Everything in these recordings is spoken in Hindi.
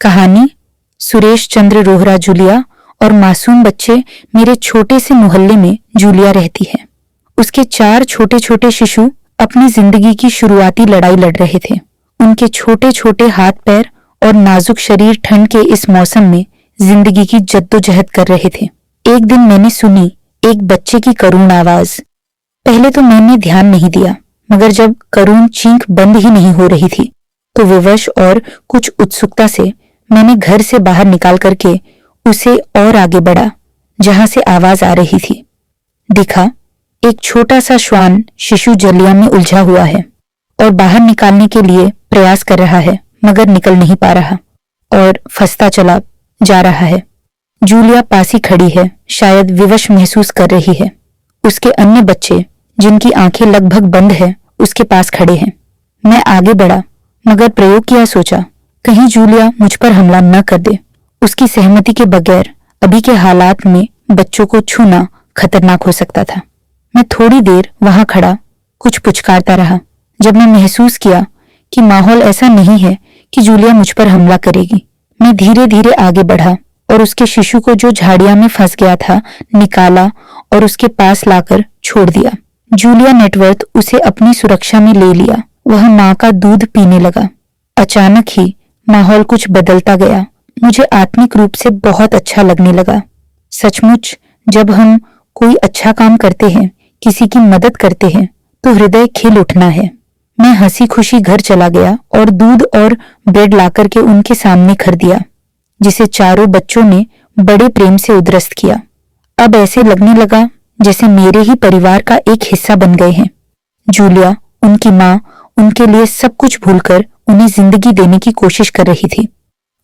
कहानी सुरेश चंद्र रोहरा जूलिया और मासूम बच्चे। मेरे छोटे से मोहल्ले में जूलिया रहती है। उसके 4 छोटे छोटे शिशु अपनी जिंदगी की शुरुआती लड़ाई लड़ रहे थे। उनके छोटे छोटे हाथ पैर और नाजुक शरीर ठंड के इस मौसम में जिंदगी की जद्दोजहद कर रहे थे। एक दिन मैंने सुनी एक बच्चे की करुण आवाज। पहले तो मैंने ध्यान नहीं दिया, मगर जब करुण चीख बंद ही नहीं हो रही थी तो विवश और कुछ उत्सुकता से मैंने घर से बाहर निकाल करके उसे और आगे बढ़ा जहां से आवाज आ रही थी। दिखा, एक छोटा सा श्वान शिशु जलिया में उलझा हुआ है और बाहर निकालने के लिए प्रयास कर रहा है, मगर निकल नहीं पा रहा और फंसता चला जा रहा है। जूलिया पास ही खड़ी है, शायद विवश महसूस कर रही है। उसके अन्य बच्चे जिनकी आंखें लगभग बंद है उसके पास खड़े हैं। मैं आगे बढ़ा, मगर प्रयोग किया, सोचा कहीं जूलिया मुझ पर हमला न कर दे। उसकी सहमति के बगैर अभी के हालात में बच्चों को छूना खतरनाक हो सकता था। मैं थोड़ी देर वहां खड़ा कुछ पुचकारता रहा। जब मैं महसूस किया कि माहौल ऐसा नहीं है कि जूलिया मुझ पर हमला करेगी, मैं धीरे धीरे आगे बढ़ा और उसके शिशु को जो झाड़ियां में फंस गया था निकाला और उसके पास लाकर छोड़ दिया। जूलिया नेटवर्थ उसे अपनी सुरक्षा में ले लिया। वह मां का दूध पीने लगा। अचानक ही माहौल कुछ बदलता गया। मुझे आत्मिक रूप से बहुत अच्छा लगने लगा। सचमुच जब हम कोई अच्छा काम करते हैं, किसी की मदद करते हैं, तो हृदय खिल उठना है। मैं हंसी खुशी घर चला गया और दूध और ब्रेड लाकर के उनके सामने खर दिया, जिसे चारों बच्चों ने बड़े प्रेम से उद्रस्त किया। अब ऐसे लगने लगा जैसे मेरे ही परिवार का एक हिस्सा बन गए हैं। जूलिया, उनकी माँ, उनके लिए सब कुछ भूलकर उन्हें जिंदगी देने की कोशिश कर रही थी।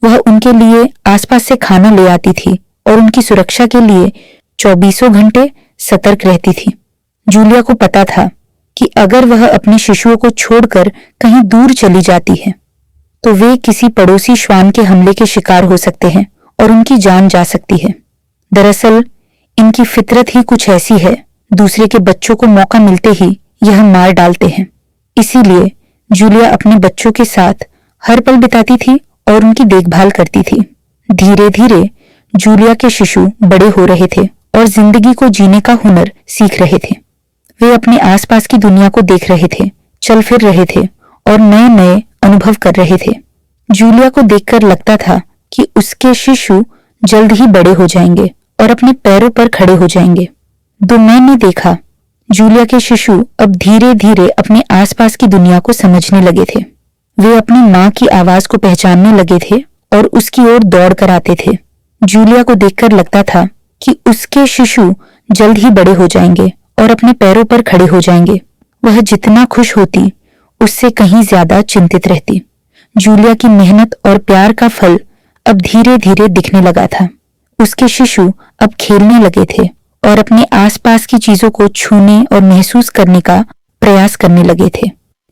वह उनके लिए आसपास से खाना ले आती थी और उनकी सुरक्षा के लिए 24 घंटे सतर्क रहती थी। जूलिया को पता था कि अगर वह अपने शिशुओं को छोड़कर कहीं दूर चली जाती है तो वे किसी पड़ोसी श्वान के हमले के शिकार हो सकते हैं और उनकी जान जा सकती है। दरअसल इनकी फितरत ही कुछ ऐसी है, दूसरे के बच्चों को मौका मिलते ही यह मार डालते हैं। इसीलिए जूलिया अपने बच्चों के साथ हर पल बिताती थी और उनकी देखभाल करती थी। धीरे धीरे जूलिया के शिशु बड़े हो रहे थे और जिंदगी को जीने का हुनर सीख रहे थे। वे अपने आसपास की दुनिया को देख रहे थे, चल फिर रहे थे और नए नए अनुभव कर रहे थे। जूलिया को देखकर लगता था कि उसके शिशु जल्द ही बड़े हो जाएंगे और अपने पैरों पर खड़े हो जाएंगे। तो मैंने देखा जूलिया के शिशु अब धीरे धीरे अपने आसपास की दुनिया को समझने लगे थे। वे अपनी मां की आवाज को पहचानने लगे थे और उसकी ओर दौड़ कर आते थे। जूलिया को देखकर लगता था कि उसके शिशु जल्द ही बड़े हो जाएंगे और अपने पैरों पर खड़े हो जाएंगे। वह जितना खुश होती उससे कहीं ज्यादा चिंतित रहती। जूलिया की मेहनत और प्यार का फल अब धीरे धीरे दिखने लगा था। उसके शिशु अब खेलने लगे थे और अपने आसपास की चीजों को छूने और महसूस करने का प्रयास करने लगे थे।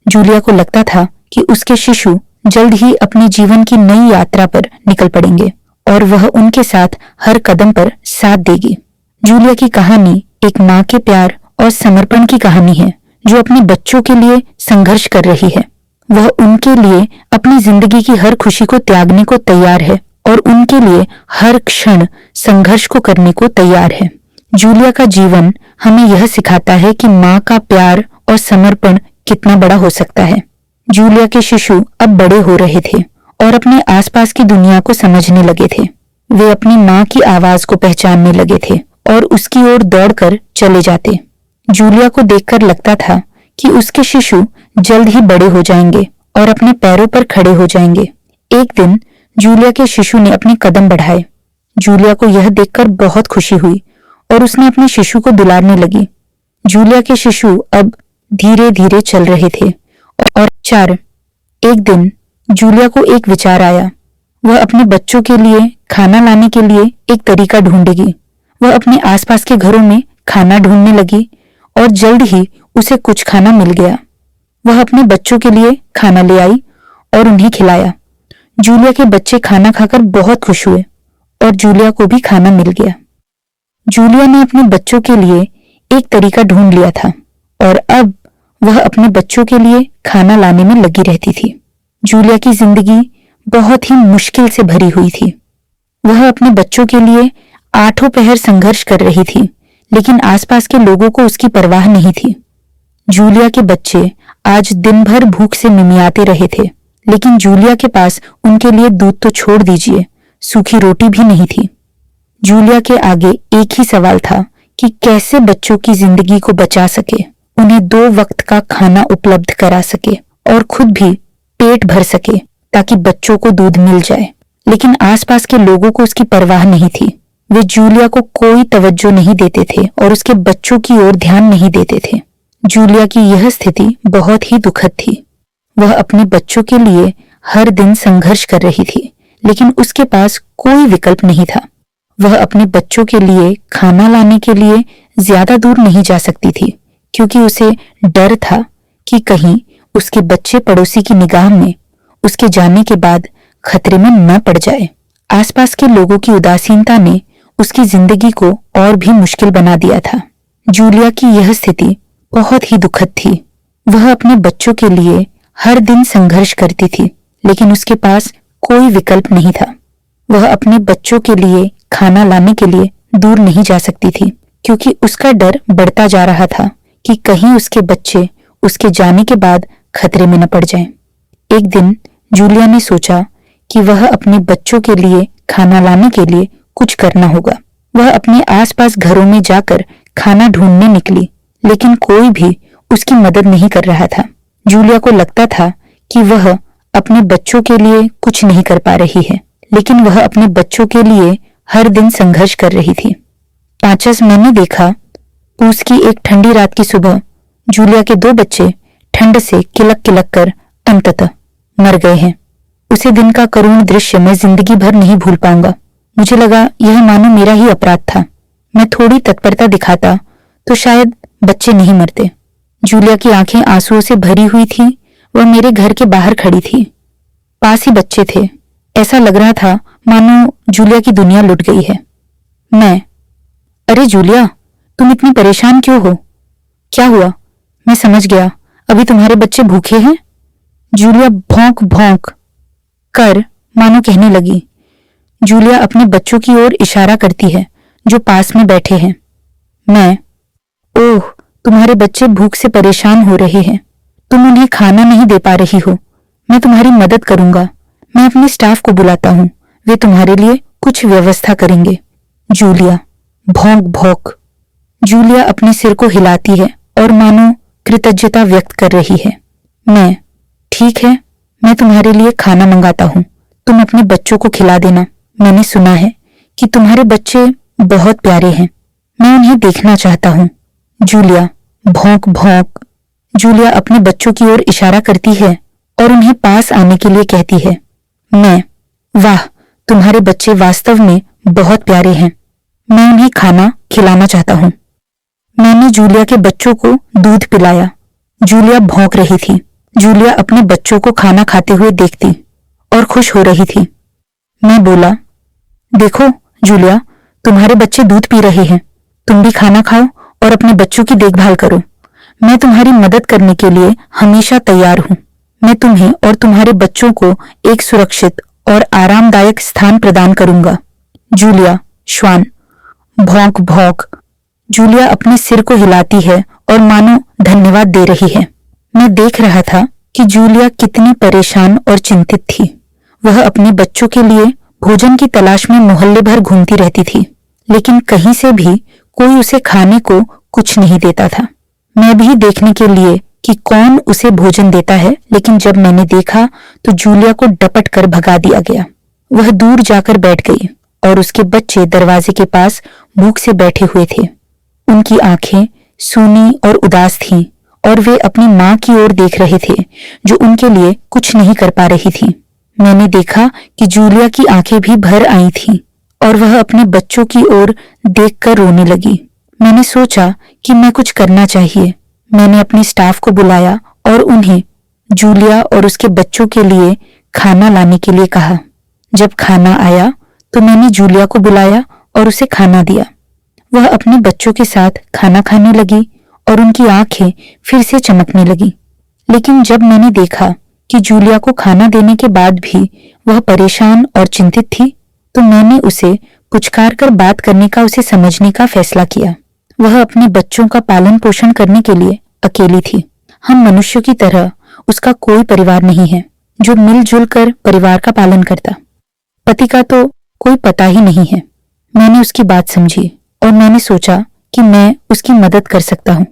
जूलिया को लगता था कि उसके शिशु जल्द ही अपने जीवन की नई यात्रा पर निकल पड़ेंगे और वह उनके साथ हर कदम पर साथ देगी। जूलिया की कहानी एक माँ के प्यार और समर्पण की कहानी है, जो अपने बच्चों के लिए संघर्ष कर रही है। वह उनके लिए अपनी जिंदगी की हर खुशी को त्यागने को तैयार है और उनके लिए हर क्षण संघर्ष को करने को तैयार है। जूलिया का जीवन हमें यह सिखाता है कि माँ का प्यार और समर्पण कितना बड़ा हो सकता है। जूलिया के शिशु अब बड़े हो रहे थे और अपने आसपास की दुनिया को समझने लगे थे। वे अपनी माँ की आवाज को पहचानने लगे थे और उसकी ओर दौड़कर चले जाते। जूलिया को देखकर लगता था कि उसके शिशु जल्द ही बड़े हो जाएंगे और अपने पैरों पर खड़े हो जाएंगे। एक दिन जूलिया के शिशु ने अपने कदम बढ़ाए। जूलिया को यह देखकर बहुत खुशी हुई और उसने अपने शिशु को दुलारने लगी। जूलिया के शिशु अब धीरे धीरे चल रहे थे और एक दिन जूलिया को एक विचार आया। वह अपने बच्चों के लिए खाना लाने के लिए एक तरीका ढूंढेगी। वह अपने आसपास के घरों में खाना ढूंढने लगी और जल्द ही उसे कुछ खाना मिल गया। वह अपने बच्चों के लिए खाना ले आई और उन्हें खिलाया। जूलिया के बच्चे खाना खाकर बहुत खुश हुए और जूलिया को भी खाना मिल गया। जूलिया ने अपने बच्चों के लिए एक तरीका ढूंढ लिया था और अब वह अपने बच्चों के लिए खाना लाने में लगी रहती थी। जूलिया की जिंदगी बहुत ही मुश्किल से भरी हुई थी। वह अपने बच्चों के लिए आठों पहर संघर्ष कर रही थी, लेकिन आसपास के लोगों को उसकी परवाह नहीं थी। जूलिया के बच्चे आज दिन भर भूख से मिमियाते रहे थे, लेकिन जूलिया के पास उनके लिए दूध तो छोड़ दीजिए, सूखी रोटी भी नहीं थी। जूलिया के आगे एक ही सवाल था कि कैसे बच्चों की जिंदगी को बचा सके, उन्हें 2 वक्त का खाना उपलब्ध करा सके और खुद भी पेट भर सके ताकि बच्चों को दूध मिल जाए। लेकिन आसपास के लोगों को उसकी परवाह नहीं थी। वे जूलिया को कोई तवज्जो नहीं देते थे और उसके बच्चों की ओर ध्यान नहीं देते थे। जूलिया की यह स्थिति बहुत ही दुखद थी। वह अपने बच्चों के लिए हर दिन संघर्ष कर रही थी, लेकिन उसके पास कोई विकल्प नहीं था। वह अपने बच्चों के लिए खाना लाने के लिए ज्यादा दूर नहीं जा सकती थी, क्योंकि उसे डर था कि कहीं उसके बच्चे पड़ोसी की निगाह में उसके जाने के बाद खतरे में न पड़ जाए। आसपास के लोगों की उदासीनता ने उसकी जिंदगी को और भी मुश्किल बना दिया था। जूलिया की यह स्थिति बहुत ही दुखद थी। वह अपने बच्चों के लिए हर दिन संघर्ष करती थी, लेकिन उसके पास कोई विकल्प नहीं था। वह अपने बच्चों के लिए खाना लाने के लिए दूर नहीं जा सकती थी, क्योंकि उसका डर बढ़ता जा रहा था कि कहीं उसके बच्चे उसके जाने के बाद खतरे में न पड़ जाएं। एक दिन जूलिया ने सोचा कि वह अपने बच्चों के लिए खाना लाने के लिए कुछ करना होगा। वह अपने आसपास घरों में जाकर खाना ढूंढने निकली, लेकिन कोई भी उसकी मदद नहीं कर रहा था। जूलिया को लगता था कि वह अपने बच्चों के लिए कुछ नहीं कर पा रही है, लेकिन वह अपने बच्चों के लिए हर दिन संघर्ष कर रही थी। पांचस मैंने देखा, पूस की एक ठंडी रात की सुबह जूलिया के 2 बच्चे ठंड से किलक किलक कर अंततः मर गए हैं। उसी दिन का करुण दृश्य मैं जिंदगी भर नहीं भूल पाऊंगा। मुझे लगा यह मानो मेरा ही अपराध था। मैं थोड़ी तत्परता दिखाता तो शायद बच्चे नहीं मरते। जूलिया की आंखें आंसुओं से भरी हुई थी। वह मेरे घर के बाहर खड़ी थी। पास ही बच्चे थे। ऐसा लग रहा था मानो जूलिया की दुनिया लुट गई है। अरे जूलिया, तुम इतनी परेशान क्यों हो? क्या हुआ? मैं समझ गया, अभी तुम्हारे बच्चे भूखे हैं। जूलिया भौंक भौंक कर मानो कहने लगी। जूलिया अपने बच्चों की ओर इशारा करती है जो पास में बैठे हैं। ओह, तुम्हारे बच्चे भूख से परेशान हो रहे हैं। तुम उन्हें खाना नहीं दे पा रही हो। मैं तुम्हारी मदद करूंगा। मैं अपने स्टाफ को बुलाता हूं, वे तुम्हारे लिए कुछ व्यवस्था करेंगे। जूलिया भौंक भौंक। जूलिया अपने सिर को हिलाती है और मानो कृतज्ञता व्यक्त कर रही है। ठीक है, मैं तुम्हारे लिए खाना मंगाता हूं, तुम अपने बच्चों को खिला देना। मैंने सुना है कि तुम्हारे बच्चे बहुत प्यारे हैं, मैं उन्हें देखना चाहता हूं। जूलिया भौंक भौंक। जूलिया अपने बच्चों की ओर इशारा करती है और उन्हें पास आने के लिए कहती है। वाह, तुम्हारे बच्चे वास्तव में बहुत प्यारे हैं, मैं उन्हें खाना खिलाना चाहता हूं। मैंने जूलिया के बच्चों को दूध पिलाया। जूलिया भौंक रही थी। जूलिया अपने बच्चों को खाना खाते हुए देखती और खुश हो रही थी। मैं बोला, देखो जूलिया, तुम्हारे बच्चे दूध पी रहे हैं, तुम भी खाना खाओ और अपने बच्चों की देखभाल करो। मैं तुम्हारी मदद करने के लिए हमेशा तैयार हूं। मैं तुम्हें और तुम्हारे बच्चों को एक सुरक्षित और आरामदायक स्थान प्रदान करूंगा। जूलिया श्वान भौंक भौंक। जूलिया अपने सिर को हिलाती है और मानो धन्यवाद दे रही है। मैं देख रहा था कि जूलिया कितनी परेशान और चिंतित थी। वह अपने बच्चों के लिए भोजन की तलाश में मोहल्ले भर घूमती रहती थी, लेकिन कहीं से भी कोई उसे खाने को कुछ नहीं देता था। मैं भी देखने के लिए कि कौन उसे भोजन देता है, लेकिन जब मैंने देखा तो जूलिया को डपट कर भगा दिया गया। वह दूर जाकर बैठ गई और उसके बच्चे दरवाजे के पास भूख से बैठे हुए थे। उनकी आंखें सूनी और उदास थीं और वे अपनी मां की ओर देख रहे थे जो उनके लिए कुछ नहीं कर पा रही थी। मैंने देखा कि जूलिया की आंखें भी भर आई थीं और वह अपने बच्चों की ओर देखकर रोने लगी। मैंने सोचा कि मैं कुछ करना चाहिए। मैंने अपने स्टाफ को बुलाया और उन्हें जूलिया और उसके बच्चों के लिए खाना लाने के लिए कहा। जब खाना आया तो मैंने जूलिया को बुलाया और उसे खाना दिया। वह अपने बच्चों के साथ खाना खाने लगी और उनकी आंखें फिर से चमकने लगी। लेकिन जब मैंने देखा कि जूलिया को खाना देने के बाद भी वह परेशान और चिंतित थी, तो मैंने उसे पुचकार कर बात करने का, उसे समझने का फैसला किया। वह अपने बच्चों का पालन पोषण करने के लिए अकेली थी। हम मनुष्यों की तरह उसका कोई परिवार नहीं है जो मिलजुल कर परिवार का पालन करता। पति का तो कोई पता ही नहीं है। मैंने उसकी बात समझी और मैंने सोचा कि मैं उसकी मदद कर सकता हूँ।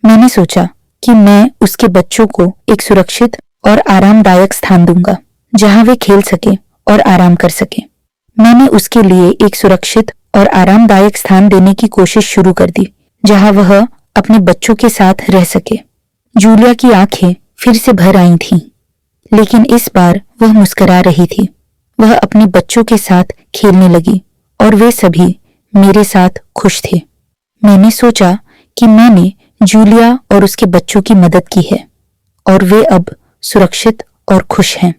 मैंने सोचा कि मैं उसके बच्चों को एक सुरक्षित और आरामदायक स्थान दूंगा जहां वे खेल सके और आराम कर सके। मैंने उसके लिए एक सुरक्षित और आरामदायक स्थान देने की कोशिश शुरू कर दी जहां वह अपने बच्चों के साथ रह सके। जूलिया की आंखें फिर से भर आई थीं, लेकिन इस बार वह मुस्कुरा रही थी। वह अपने बच्चों के साथ खेलने लगी और वे सभी मेरे साथ खुश थे। मैंने सोचा कि मैंने जूलिया और उसके बच्चों की मदद की है और वे अब सुरक्षित और खुश हैं।